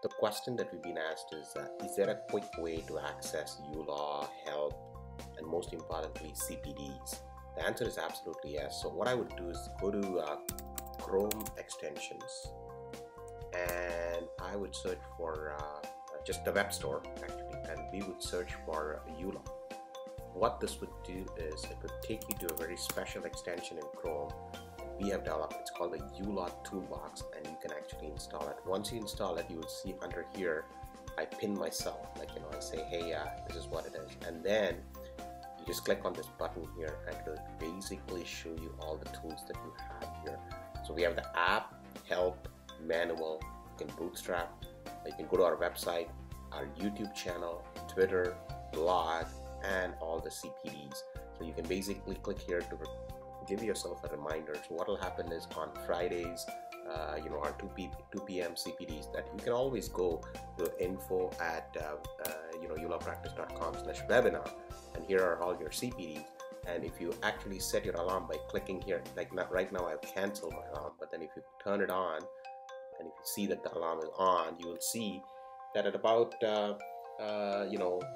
The question that we've been asked is there a quick way to access uLaw, help, and most importantly, CPDs? The answer is absolutely yes. So what I would do is go to Chrome extensions, and I would search for just the web store actually, and we would search for uLaw. What this would do is it would take you to a very special extension in Chrome we have developed. It's called the uLaw toolbox, and you can actually install it. Once you install it, you will see under here I pin myself, like, you know, I say, hey, this is what it is, and then you just click on this button here and it will basically show you all the tools that you have here. So we have the app, help, manual, you can bootstrap, you can go to our website, our YouTube channel, Twitter, blog, and all the CPDs. So you can basically click here to give yourself a reminder. So what will happen is on Fridays, our 2 p.m. CPDs, that you can always go to info at ulawpractice.com/webinar, and here are all your CPDs. And if you actually set your alarm by clicking here, like right now I've canceled my alarm, but then if you turn it on and if you see that the alarm is on, you will see that at about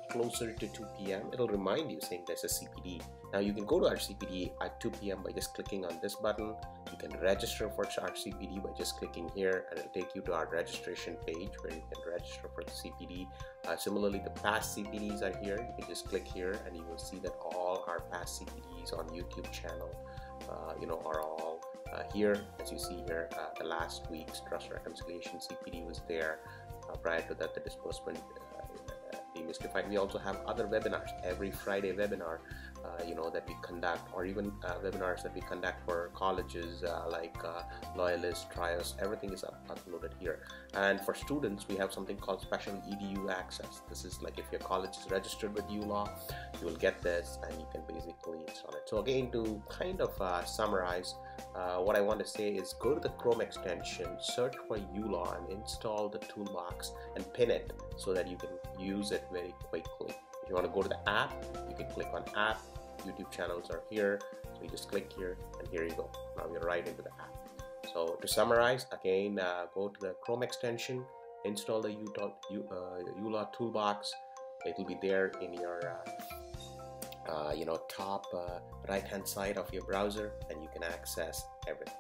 closer to 2 p.m. it'll remind you saying there's a CPD. Now you can go to our CPD at 2 p.m. by just clicking on this button. You can register for our CPD by just clicking here, and it'll take you to our registration page where you can register for the CPD. Similarly, the past CPDs are here. You can just click here and you will see that all our past CPDs on YouTube channel are all here. As you see here, the last week's trust reconciliation CPD was there. Prior to that, the disbursement demystified. We also have other webinars, every Friday webinar that we conduct, or even webinars that we conduct for colleges like Loyalist, Trios. Everything is uploaded here. And for students, we have something called special EDU access. This is like if your college is registered with uLaw, you will get this and you can basically install it. So again, to kind of summarize, what I want to say is go to the Chrome extension, search for uLaw, and install the toolbox and pin it so that you can use it very quickly. If you want to go to the app, you can click on app. YouTube channels are here, so you just click here and here you go. Now you're right into the app. So to summarize, again, go to the Chrome extension, install the uLaw toolbox. It will be there in your top right hand side of your browser, and you can access everything.